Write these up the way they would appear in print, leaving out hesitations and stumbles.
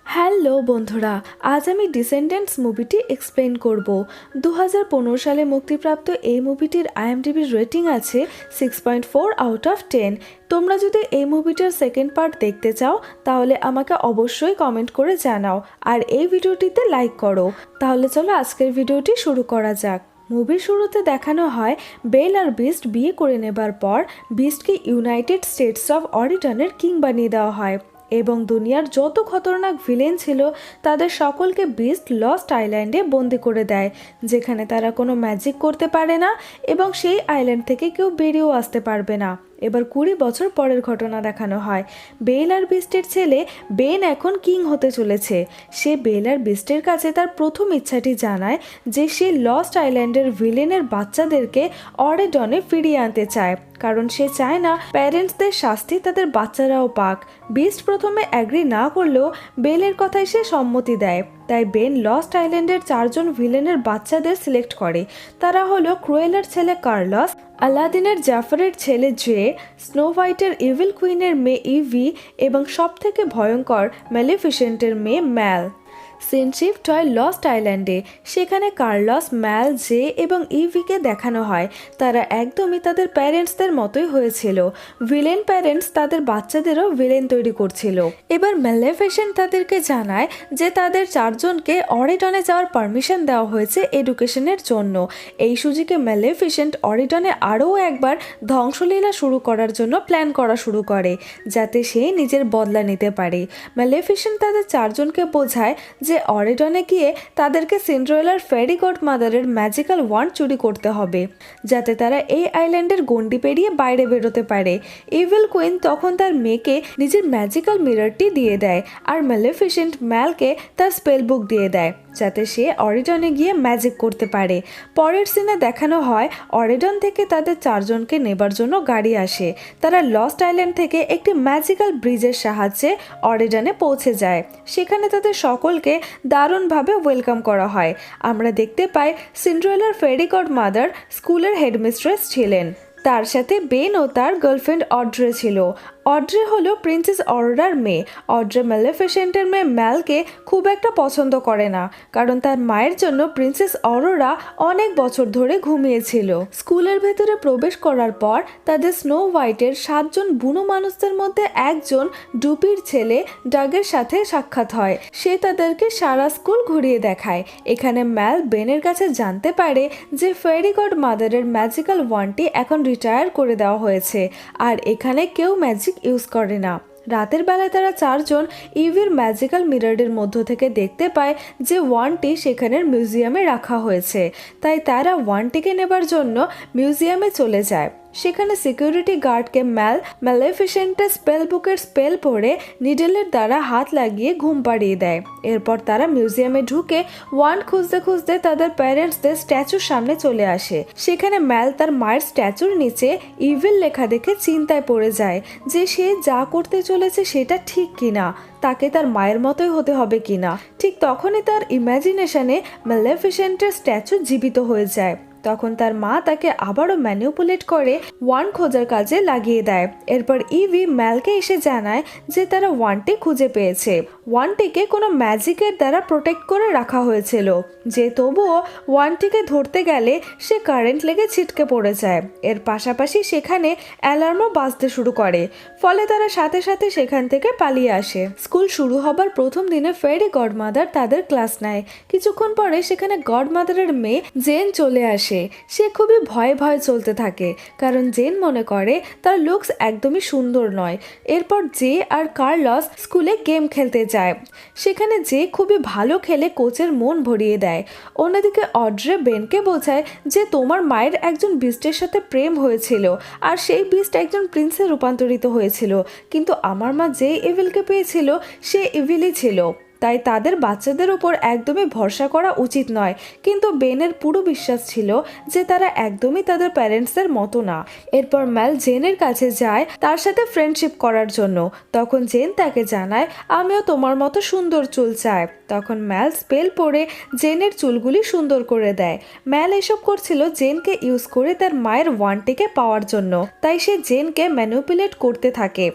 Hello বন্ধুরা, আজ আমি ডিসেন্ডেন্টস মুভিটি এক্সপ্লেন করব। 2015 সালে মুক্তিপ্রাপ্ত এই মুভিটির আইএমডিবির রেটিং আছে 6.4 আউট অফ 10। তোমরা যদি এই মুভিটার সেকেন্ড পার্ট দেখতে চাও তাহলে আমাকে অবশ্যই কমেন্ট করে জানাও আর এই ভিডিওটিতে লাইক করো। তাহলে চলো আজকের ভিডিওটি শুরু করা যাক। মুভির শুরুতে দেখানো হয় বেল আর বিস্ট বিয়ে করে নেবার পর বিস্টকে ইউনাইটেড স্টেটস অফ অরিটনের কিং বানিয়ে দেওয়া হয় এবং দুনিয়ার যত খতরনাক ভিলেন ছিল তাদের সকলকে বিস্ট লস্ট আইল্যান্ডে বন্দি করে দেয়, যেখানে তারা কোনো ম্যাজিক করতে পারে না এবং সেই আইল্যান্ড থেকে কেউ বেরিয়েও আসতে পারবে না। এবার 20 বছর পরের ঘটনা দেখানো হয়। বেল আর বিস্টের ছেলে বেন এখন কিং হতে চলেছে। সে বেল আর বিস্টের কাছে তার প্রথম ইচ্ছাটি জানায় যে সে লস্ট আইল্যান্ডের ভিলেনের বাচ্চাদেরকে অরেডনে ফিরিয়ে আনতে চায়, কারণ সে চায় না প্যারেন্টসদের শাস্তি তাদের বাচ্চারাও পাক। বিস্ট প্রথমে অ্যাগ্রি না করলেও বেলের কথায় সে সম্মতি দেয়। তাই বেন লস্ট আইল্যান্ডের 4 জন ভিলেনের বাচ্চাদের সিলেক্ট করে। তারা হলো ক্রুয়েলার ছেলে কার্লস, আলাদিনের জাফরের ছেলে জে, স্নো হোয়াইটের ইভিল কুইনের মেয়ে ইভি এবং সবথেকে ভয়ঙ্কর ম্যালেফিসেন্টের মেয়ে ম্যাল। সিন শিফট হয় লস্ট আইল্যান্ডে। সেখানে কার্লস, ম্যাল, জে এবং ইভিকে দেখানো হয় তারা একদমই তাদের প্যারেন্টসদের মতোই হয়েছিল। ভিলেন প্যারেন্টস তাদের বাচ্চাদেরও ভিলেন তৈরি করছিল। এবার ম্যালেফিসেন্ট তাদেরকে জানায় যে তাদের 4 জনকে অরিডনে যাওয়ার পারমিশন দেওয়া হয়েছে এডুকেশনের জন্য। এই সুযোগে ম্যালেফিসেন্ট অরিডনে আরও একবার ধ্বংসলীলা শুরু করার জন্য প্ল্যান করা শুরু করে, যাতে সে নিজের বদলা নিতে পারে। ম্যালেফিসেন্ট তাদের 4 জনকে বোঝায় যে অরিডনে গিয়ে তাদেরকে সিন্ড্রেলার ফেরি গডমাদারের ম্যাজিক্যাল ওয়ান্ড চুরি করতে হবে, যাতে তারা এই আইল্যান্ডের গণ্ডি পেরিয়ে বাইরে বেরোতে পারে। ইভিল কুইন তখন তার মেয়েকে নিজের ম্যাজিক্যাল মিররটি দিয়ে দেয় আর ম্যালেফিসেন্ট ম্যালকে তার স্পেল বুক দিয়ে দেয়, যাতে সে অরিডনে গিয়ে ম্যাজিক করতে পারে। পরের সিনে দেখানো হয় অরিডন থেকে তাদের 4 জনকে নেবার জন্য গাড়ি আসে। তারা লস্ট আইল্যান্ড থেকে একটি ম্যাজিক্যাল ব্রিজের সাহায্যে অরিডনে পৌঁছে যায়। সেখানে তাদের সকলকে দারুণভাবে ওয়েলকাম করা হয়। আমরা দেখতে পাই সিন্ড্রেলার ফেরি গডমাদার স্কুলের হেডমিস্ট্রেস ছিলেন। তার সাথে বেন ও তার গার্লফ্রেন্ড অড্রে ছিল। অড্রে হলো প্রিন্সেস অরোরার মেয়ে। অড্রে ম্যালেফিসেন্টের মেয়ে ম্যালকে খুব একটা পছন্দ করে না, কারণ তার মায়ের জন্য প্রিন্সেস অরোরা অনেক বছর ধরে ঘুমিয়েছিল। স্কুলের ভেতরে প্রবেশ করার পর তাদের স্নো হোয়াইটের 7 জন বুনো মানুষদের মধ্যে একজন ডুপির ছেলে ডাগের সাথে সাক্ষাৎ হয়। সে তাদেরকে সারা স্কুল ঘুরিয়ে দেখায়। এখানে ম্যাল বেনের কাছে জানতে পারে যে ফেরি গড মাদারের ম্যাজিক্যাল ওয়ান্ডটি এখন রিটায়ার করে দেওয়া হয়েছে আর এখানে কেউ ম্যাজিক ইউজ করে না। রাতের বেলায় তারা 4 জন ইভির ম্যাজিক্যাল মিররের মধ্য থেকে দেখতে পায় যে ওয়ানটি সেখানের মিউজিয়ামে রাখা হয়েছে। তাই তারা ওয়ানটিকে নেবার জন্য মিউজিয়ামে চলে যায়। সেখানে সিকিউরিটি গার্ডকে ম্যালেফিসেন্টের স্পেল বুকের স্পেল পড়ে নিডেলের দ্বারা হাত লাগিয়ে ঘুম পাড়িয়ে দেয়। এরপর তারা মিউজিয়ামে ঢুকে ওয়ান্ড খুঁজতে খুঁজতে তাদের প্যারেন্টসদের স্ট্যাচুর সামনে চলে আসে। সেখানে ম্যাল তার মায়ের স্ট্যাচুর নিচে ইভিল লেখা দেখে চিন্তায় পড়ে যায় যে সে যা করতে চলেছে সেটা ঠিক কিনা, তাকে তার মায়ের মতোই হতে হবে কিনা। ঠিক তখনই তার ইমাজিনেশনে ম্যালেফিসেন্টের স্ট্যাচু জীবিত হয়ে যায়। তখন তার মা তাকে আবারও ম্যানিপুলেট করে ওয়ান খোঁজার কাজে লাগিয়ে দেয়। এরপর ইভি ম্যালকে এসে জানায় যে তারা ওয়ানটি খুঁজে পেয়েছে। ওয়ানটিকে কোনো ম্যাজিকের দ্বারা প্রোটেক্ট করে রাখা হয়েছিল, যে তবুও ওয়ানটিকে ধরতে গেলে সে কারেন্ট লেগে ছিটকে পড়ে যায়। এর পাশাপাশি সেখানে অ্যালার্মও বাজতে শুরু করে, ফলে তারা সাথে সাথে সেখান থেকে পালিয়ে আসে। স্কুল শুরু হবার প্রথম দিনে ফেরি গডমাদার তাদের ক্লাস নেয়। কিছুক্ষণ পরে সেখানে গডমাদারের মেয়ে জেন চলে আসে। সে খুবই ভয়ে ভয়ে চলতে থাকে, কারণ জেন মনে করে তার লুকস একদমই সুন্দর নয়। এরপর জে আর কার্লস স্কুলে গেম খেলতে যায়। সেখানে জে খুবই ভালো খেলে কোচের মন ভরিয়ে দেয়। অন্যদিকে অড্রে বেনকে বোঝায় যে তোমার মায়ের একজন বিস্টের সাথে প্রেম হয়েছিল আর সেই বিস্ট একজন প্রিন্সে রূপান্তরিত হয়েছিল, কিন্তু আমার মা যে ইভিলকে পেয়েছিল সে ইভিলই ছিল। তাই তাদের বাচ্চাদের উপর একদমই ভরসা করা উচিত নয়। কিন্তু বেনের পুরো বিশ্বাস ছিল যে তারা একদমই তাদের প্যারেন্টসদের মতো না। এরপর ম্যাল জেনের কাছে যায় তার সাথে ফ্রেন্ডশিপ করার জন্য। তখন জেন তাকে জানায়, আমিও তোমার মতো সুন্দর চুল চাই। তখন ম্যাল স্পেল পড়ে জেনের চুলগুলি সুন্দর করে দেয়। ম্যাল এসব করছিল জেনকে ইউজ করে তার মায়ের ওয়ান্ডটিকে পাওয়ার জন্য, তাই সে জেনকে ম্যানিপুলেট করতে থাকে।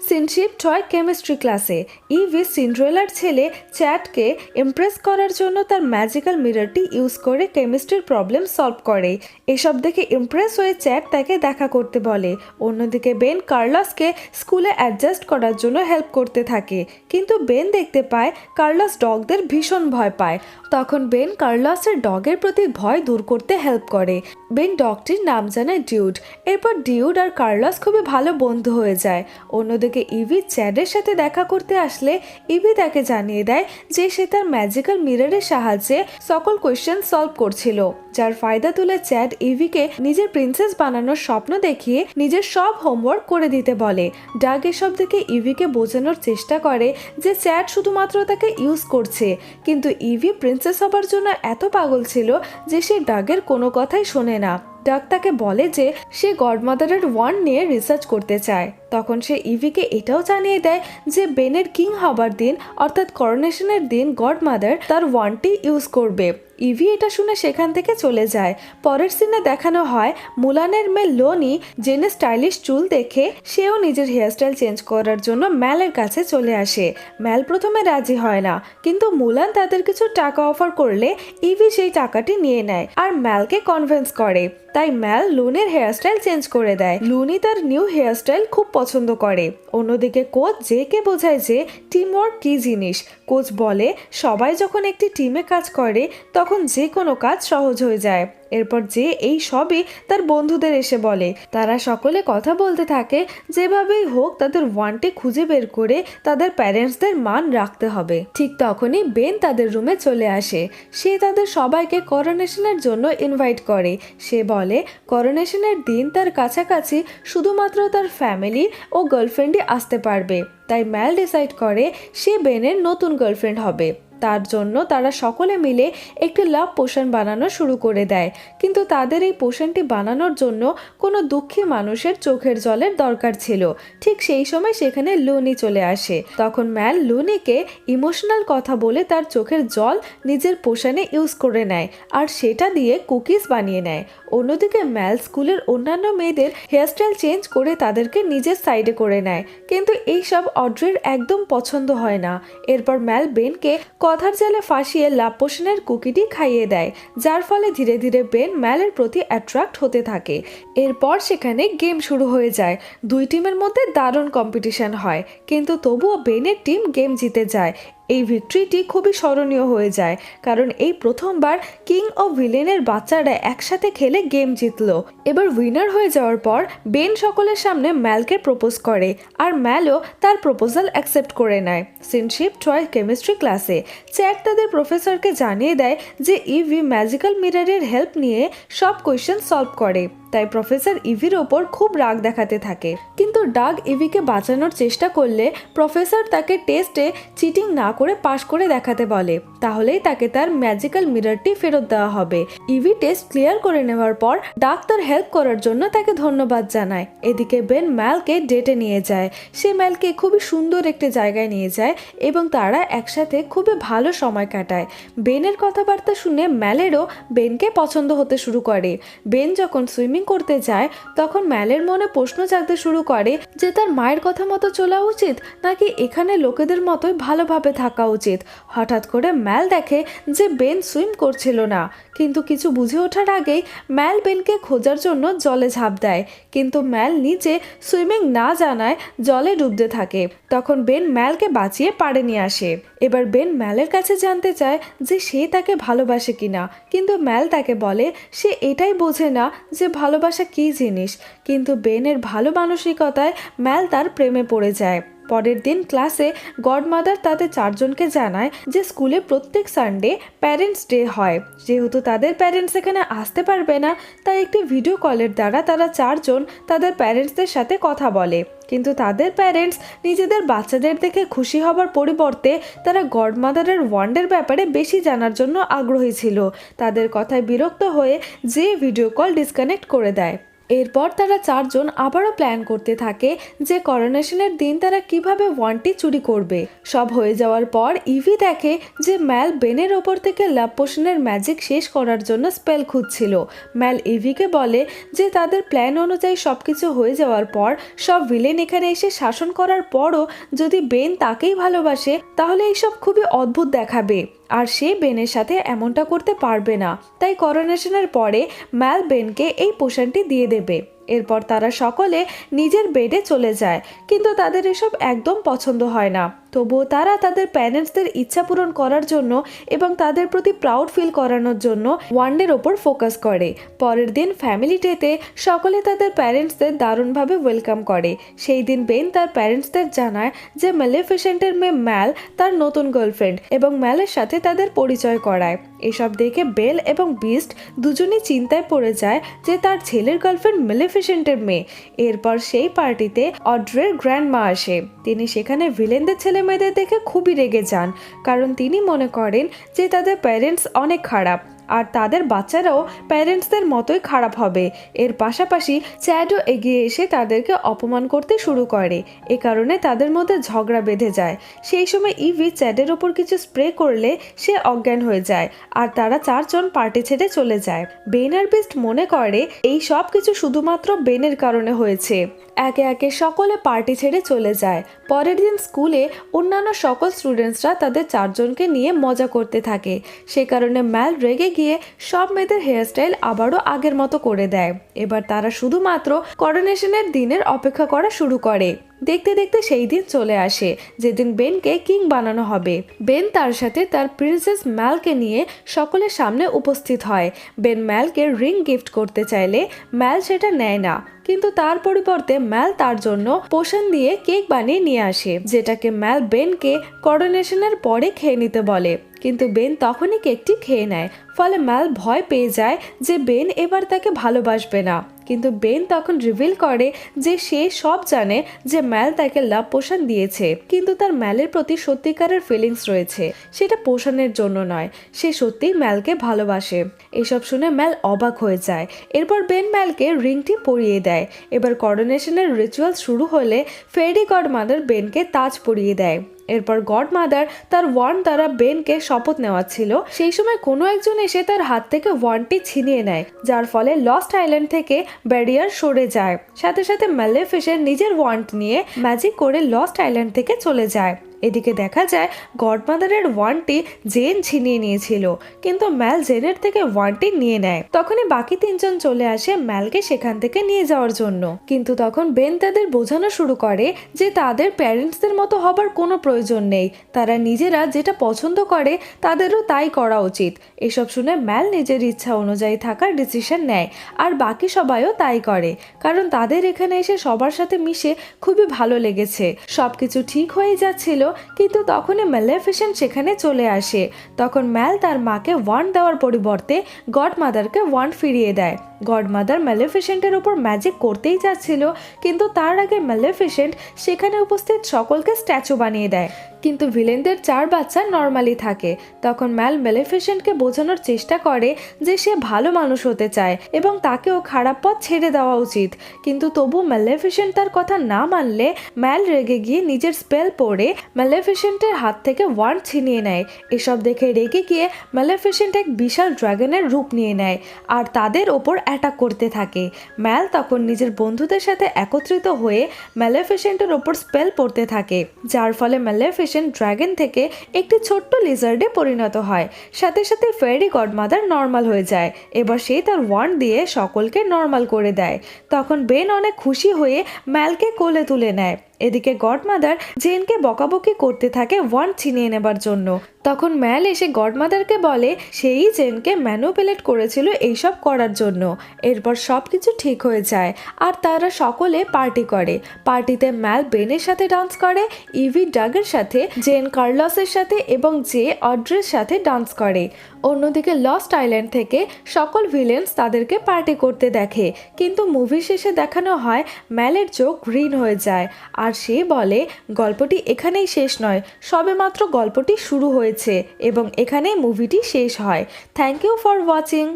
সিনশিফট হয় কেমিস্ট্রি ক্লাসে। ইভি সিন্ড্রেলার ছেলে চ্যাডকে ইমপ্রেস করার জন্য তার ম্যাজিক্যাল মিররটি ইউজ করে কেমিস্ট্রির প্রবলেম সলভ করে। এসব দেখে ইমপ্রেস হয়ে চ্যাড তাকে দেখা করতে বলে। অন্যদিকে বেন কার্লসকে স্কুলে অ্যাডজাস্ট করার জন্য হেল্প করতে থাকে, কিন্তু বেন দেখতে পায় কার্লস ডগদের ভীষণ ভয় পায়। তখন বেন কার্লসের ডগের প্রতি ভয় দূর করতে হেল্প করে। বেন ডগটির নাম জানায় ডিউড। এরপর ডিউড আর কার্লস খুবই ভালো বন্ধু হয়ে যায়। অন্যদিকে ইভি চ্যাডের সাথে দেখা করতে আসলে ইভি তাকে জানিয়ে দেয় যে সে তার ম্যাজিক্যাল মিররের সাহায্যে সকল কোয়েশ্চেন সলভ করছিল, যার ফায়দা তুলে চ্যাড ইভিকে নিজের প্রিন্সেস বানানোর স্বপ্ন দেখিয়ে নিজের সব হোমওয়ার্ক করে দিতে বলে। ডাগ এসব দেখে ইভিকে বোঝানোর চেষ্টা করে যে চ্যাড শুধুমাত্র তাকে ইউজ করছে, কিন্তু ইভি প্রিন্সেস হবার জন্য এত পাগল ছিল যে সে ডাগের কোনো কথাই শোনে না। ডাগ তাকে বলে যে সে গডমাদারের ওয়ান্ড নিয়ে রিসার্চ করতে চায়। তখন সে ইভিকে এটাও জানিয়ে দেয় যে বেনের কিং হবার দিন অর্থাৎ করোনেশনের দিন গডমাদার তার ওয়ান্ডটি ইউজ করবে। ইভি এটা শুনে সেখান থেকে চলে যায়। পরের সিনে দেখানো হয় মুলানের মেয়ে লোনি জেনে স্টাইলিশ চুল দেখে সেও নিজের হেয়ারস্টাইল চেঞ্জ করার জন্য ম্যালের কাছে চলে আসে। ম্যাল প্রথমে রাজি হয় না, কিন্তু মুলান তাদের কিছু টাকা অফার করলে ইভি সেই টাকাটি নিয়ে নেয় আর ম্যালকে কনভিন্স করে। তাই ম্যাল লুনের হেয়ারস্টাইল চেঞ্জ করে দেয়। লুনি তার নিউ হেয়ারস্টাইল খুব পছন্দ করে। অন্যদিকে কোচ জেকে বোঝায় যে টিম ওয়ার্ক কি জিনিস। কোচ বলে সবাই যখন একটি টিমে কাজ করে তখন যে কোনো কাজ সহজ হয়ে যায়। এরপর যে এই সবই তার বন্ধুদের এসে বলে। তারা সকলে কথা বলতে থাকে যেভাবেই হোক তাদের ওয়ানটি খুঁজে বের করে তাদের প্যারেন্টসদের মান রাখতে হবে। ঠিক তখনই বেন তাদের রুমে চলে আসে। সে তাদের সবাইকে করোনেশনের জন্য ইনভাইট করে। সে বলে করোনেশনের দিন তার কাছাকাছি শুধুমাত্র তার ফ্যামিলি ও গার্লফ্রেন্ডই আসতে পারবে। তাই ম্যাল ডিসাইড করে সে বেনের নতুন গার্লফ্রেন্ড হবে। তার জন্য তারা সকলে মিলে একটি লাভ পোশন বানানো শুরু করে দেয়, কিন্তু তাদের এই পোশনটি বানানোর জন্য কোনো দুঃখী মানুষের চোখের জলের দরকার ছিল। ঠিক সেই সময় সেখানে লুনি চলে আসে। তখন ম্যাল লুনিকে ইমোশনাল কথা বলে তার চোখের জল নিজের পোশনে ইউজ করে নেয় আর সেটা দিয়ে কুকিজ বানিয়ে নেয়। অন্যদিকে ম্যাল স্কুলের অন্যান্য মেয়েদের হেয়ারস্টাইল চেঞ্জ করে তাদেরকে নিজের সাইডে করে নেয়, কিন্তু এইসব অড্রের একদম পছন্দ হয় না। এরপর ম্যাল বেনকে কথার জালে ফাঁসিয়ে লাভ পোশনের কুকিটি খাইয়ে দেয়, যার ফলে ধীরে ধীরে বেন ম্যালের প্রতি অ্যাট্রাক্ট হতে থাকে। এরপর সেখানে গেম শুরু হয়ে যায়। দুই টিমের মধ্যে দারুণ কম্পিটিশন হয়, কিন্তু তবুও বেনের টিম গেম জিতে যায়। এই ভিক্টরিটি খুবই স্মরণীয় হয়ে যায়, কারণ এই প্রথমবার কিং ও ভিলেনের বাচ্চারা একসাথে খেলে গেম জিতলো। এবার উইনার হয়ে যাওয়ার পর বেন সকলের সামনে ম্যালকে প্রপোজ করে আর ম্যালও তার প্রপোজাল অ্যাকসেপ্ট করে নেয়। সিনশিফট হয় কেমিস্ট্রি ক্লাসে। চ্যাড তাদের প্রফেসরকে জানিয়ে দেয় যে ইভি ম্যাজিক্যাল মিররের হেল্প নিয়ে সব কোয়েশ্চেন সলভ করে। তাই প্রফেসর ইভির ওপর খুব রাগ দেখাতে থাকে, কিন্তু ডাগ ইভিকে বাঁচানোর চেষ্টা করলে প্রফেসর তাকে টেস্টে চিটিং না করে পাশ করে দেখাতে বলে, তাহলেই তাকে তার ম্যাজিক্যাল মিররটি ফেরত দেওয়া হবে। ইভি টেস্ট ক্লিয়ার করে নেওয়ার পর ডাগ তার হেল্প করার জন্য তাকে ধন্যবাদ জানায়। এদিকে বেন ম্যালকে ডেটে নিয়ে যায়। সে ম্যালকে খুবই সুন্দর একটি জায়গায় নিয়ে যায় এবং তারা একসাথে খুবই ভালো সময় কাটায়। বেনের কথাবার্তা শুনে ম্যালেরও বেনকে পছন্দ হতে শুরু করে। বেন যখন সুইমিং করতে যায় তখন ম্যালের মনে প্রশ্ন জাগতে শুরু করে যে তার মায়ের কথা মতো চলা উচিত নাকি এখানে লোকেদের মতোই ভালোভাবে থাকা উচিত। হঠাৎ করে ম্যাল দেখে যে বেন সুইম করছিল না, কিন্তু কিছু বুঝে ওঠার আগেই ম্যাল বেনকে খোঁজার জন্য জলে ঝাঁপ দেয়, কিন্তু ম্যাল নিচে সুইমিং না জানায় জলে ডুবতে থাকে। তখন বেন ম্যালকে বাঁচিয়ে পাড়ে নিয়ে আসে। এবার বেন ম্যালের কাছে জানতে চায় যে সে তাকে ভালোবাসে কিনা, কিন্তু ম্যাল তাকে বলে সে এটাই বোঝে না যে ভালোবাসা কী জিনিস। কিন্তু বেনের ভালো মানসিকতায় ম্যাল তার প্রেমে পড়ে যায়। পরের দিন ক্লাসে গডমাদার তাদের চারজনকে জানায় যে স্কুলে প্রত্যেক সানডে প্যারেন্টস ডে হয়। যেহেতু তাদের প্যারেন্টস এখানে আসতে পারবে না, তাই একটি ভিডিও কলের দ্বারা তারা চারজন তাদের প্যারেন্টসদের সাথে কথা বলে। কিন্তু তাদের প্যারেন্টস নিজেদের বাচ্চাদের দেখে খুশি হবার পরিবর্তে তারা গডমাদারের ওয়ান্ডের ব্যাপারে বেশি জানার জন্য আগ্রহী ছিল। তাদের কথায় বিরক্ত হয়ে যে ভিডিও কল ডিসকানেক্ট করে দেয়। এরপর তারা চারজন আবারও প্ল্যান করতে থাকে যে করোনেশনের দিন তারা কিভাবে ওয়ান্ডটি চুরি করবে। সব হয়ে যাওয়ার পর ইভি দেখে যে ম্যাল বেনের ওপর থেকে লাভ পোশনের ম্যাজিক শেষ করার জন্য স্পেল খুঁজছিল। ম্যাল ইভিকে বলে যে তাদের প্ল্যান অনুযায়ী সবকিছু হয়ে যাওয়ার পর সব ভিলেন এখানে এসে শাসন করার পরও যদি বেন তাকেই ভালোবাসে তাহলে এইসব খুবই অদ্ভুত দেখাবে, আর সে বেনের সাথে এমনটা করতে পারবে না। তাই করোনেশনের পরে ম্যাল বেনকে এই পোশনটি দিয়ে দেবে। এরপর তারা সকলে নিজের বেডে চলে যায়, কিন্তু তাদের এসব একদম পছন্দ হয় না। তবুও তারা তাদের প্যারেন্টসদের ইচ্ছা পূরণ করার জন্য এবং তাদের প্রতি প্রাউড ফিল করানোর জন্য ওয়ান্ডের ওপর ফোকাস করে। পরের দিন ফ্যামিলি ডেতে সকলে তাদের প্যারেন্টসদের দারুণভাবে ওয়েলকাম করে। সেই দিন বেন তার প্যারেন্টসদের জানায় যে মেলেফিসেন্টের মেয়ে ম্যাল তার নতুন গার্লফ্রেন্ড এবং ম্যালের সাথে তাদের পরিচয় করায়। এসব দেখে বেল এবং বিস্ট দুজনেই চিন্তায় পড়ে যায় যে তার ছেলের গার্লফ্রেন্ড মেলেফিসেন্টের মেয়ে। এরপর সেই পার্টিতে অড্রের গ্র্যান্ডমা আসে। তিনি সেখানে ভিলেনদের ছেলে মেয়েদের দেখে খুবই রেগে যান, কারণ তিনি মনে করেন যে তাদের প্যারেন্টস অনেক খারাপ আর তাদের বাচ্চারাও প্যারেন্টসদের মতোই খারাপ হবে। এর পাশাপাশি চ্যাডও এগিয়ে এসে তাদেরকে অপমান করতে শুরু করে। এ কারণে তাদের মধ্যে ঝগড়া বেঁধে যায়। সেই সময় ইভি চ্যাডের ওপর কিছু স্প্রে করলে সে অজ্ঞান হয়ে যায় আর তারা চারজন পার্টি ছেড়ে চলে যায়। বেন আর বিস্ট মনে করে এই সব কিছু শুধুমাত্র বেনের কারণে হয়েছে। একে একে সকলে পার্টি ছেড়ে চলে যায়। পরের দিন স্কুলে অন্যান্য সকল স্টুডেন্টসরা তাদের চারজনকে নিয়ে মজা করতে থাকে। সে কারণে ম্যাল রেগে গিয়ে সব মেয়েদের হেয়ারস্টাইল আবারও আগের মতো করে দেয়। এবার তারা শুধুমাত্র করোনেশনের দিনের অপেক্ষা করা শুরু করে। দেখতে দেখতে সেই দিন চলে আসে যেদিন বেনকে কিং বানানো হবে। বেন তার সাথে তার প্রিন্সেস ম্যালকে নিয়ে সকলের সামনে উপস্থিত হয়। বেন ম্যালকে রিং গিফট করতে চাইলে ম্যাল সেটা নেয় না, কিন্তু তার পরিবর্তে ম্যাল তার জন্য পোশন দিয়ে কেক বানিয়ে নিয়ে আসে, যেটাকে ম্যাল বেনকে করোনেশনের পরে খেয়ে নিতে বলে। কিন্তু বেন তখনই কেকটি খেয়ে নেয়। ফলে ম্যাল ভয় পেয়ে যায় যে বেন এবার তাকে ভালোবাসবে না। কিন্তু বেন তখন রিভিল করে যে সে সব জানে যে ম্যাল তাকে লাভ পোশন দিয়েছে, কিন্তু তার ম্যালের প্রতি সত্যিকারের ফিলিংস রয়েছে, সেটা পোশনের জন্য নয়। সে সত্যিই ম্যালকে ভালোবাসে। এসব শুনে ম্যাল অবাক হয়ে যায়। এরপর বেন ম্যালকে রিংটি পরিয়ে দেয়। এবার করোনেশনের রিচুয়াল শুরু হলে ফেরি গডমাদার বেনকে তাজ পরিয়ে দেয়। এরপর গডমাদার তার ওয়ান্ড দ্বারা বেনকে শপথ নেওয়াচ্ছিল। সেই সময় কোনো একজন এসে তার হাত থেকে ওয়ান্ডটি ছিনিয়ে নেয়, যার ফলে লস্ট আইল্যান্ড থেকে ব্যারিয়ার সরে যায়। সাথে সাথে মেলেফিসেন্ট নিজের ওয়ান্ড নিয়ে ম্যাজিক করে লস্ট আইল্যান্ড থেকে চলে যায়। এদিকে দেখা যায় গডমাদারের ওয়ান্ডটি জেন ছিনিয়ে নিয়েছিল, কিন্তু ম্যাল জেনের থেকে ওয়ান্ডটি নিয়ে নেয়। তখনই বাকি তিনজন চলে আসে ম্যালকে সেখান থেকে নিয়ে যাওয়ার জন্য। কিন্তু তখন বেন তাদের বোঝানো শুরু করে যে তাদের প্যারেন্টসদের মতো হবার কোনো প্রয়োজন নেই, তারা নিজেরা যেটা পছন্দ করে তাদেরও তাই করা উচিত। এসব শুনে ম্যাল নিজের ইচ্ছা অনুযায়ী থাকার ডিসিশন নেয়, আর বাকি সবাইও তাই করে, কারণ তাদের এখানে এসে সবার সাথে মিশে খুবই ভালো লেগেছে। সবকিছু ঠিক হয়ে যাচ্ছিল, কিন্তু তখনই মেলেফিসেন্ট সেখানে চলে আসে। তখন ম্যাল তার মাকে ওয়ান্ড দেওয়ার পরিবর্তে গডমাদারকে ওয়ান্ড ফিরিয়ে দেয়। গডমাদার মেলেফিসেন্টের উপর ম্যাজিক করতেই যাচ্ছিল, কিন্তু তার আগে মেলেফিসেন্ট সেখানে উপস্থিত সকলকে স্ট্যাচু বানিয়ে দেয়। কিন্তু ভিলেনদের চার বাচ্চা নর্মালি থাকে। তখন ম্যাল মেলেফিসেন্টকে বোঝানোর চেষ্টা করে যে সে ভালো মানুষ হতে চায় এবং তাকেও খারাপ পথ ছেড়ে দেওয়া উচিত, কিন্তু তবু মেলেফিসেন্ট তার কথা না মানলে ম্যাল রেগে গিয়ে নিজের স্পেল পড়ে মেলেফিসেন্টের হাত থেকে ওয়ান্ড ছিনিয়ে নেয়। এসব দেখে রেগে গিয়ে মেলেফিসেন্ট এক বিশাল ড্রাগনের রূপ নিয়ে নেয় আর তাদের ওপর অ্যাটাক করতে থাকে। ম্যাল তখন নিজের বন্ধুদের সাথে একত্রিত হয়ে মেলেফিসেন্টের ওপর স্পেল পড়তে থাকে, যার ফলে মেলেফিসেন্ট ড্রাগন থেকে একটি ছোট্ট লিজার্ডে পরিণত হয়। সাথে সাথে ফেরি গডমাদার নর্মাল হয়ে যায়। এবার সে তার ওয়ান্ড দিয়ে সকলকে নর্মাল করে দেয়। তখন বেন অনেক খুশি হয়ে ম্যালকে কোলে তুলে নেয়। এদিকে গডমাদার জেনকে বকাবকি করতে থাকে ওয়ান্ড ছিনিয়ে নেবার জন্য। তখন ম্যাল এসে গডমাদারকে বলে সেই জেনকে ম্যানুপুলেট করেছিল এইসব করার জন্য। এরপর সব কিছু ঠিক হয়ে যায় আর তারা সকলে পার্টি করে। পার্টিতে ম্যাল বেনের সাথে ডান্স করে, ইভি ডাগের সাথে, জেন কার্লসের সাথে এবং জে অড্রের সাথে ডান্স করে। অন্যদিকে লস্ট আইল্যান্ড থেকে সকল ভিলেন্স তাদেরকে পার্টি করতে দেখে, কিন্তু মুভি শেষে দেখানো হয় ম্যালের চোখ গ্রিন হয়ে যায় আর সে বলে গল্পটি এখানেই শেষ নয়, সবেমাত্র গল্পটি শুরু হয়েছে এবং এখানেই মুভিটি শেষ হয়। Thank you for watching.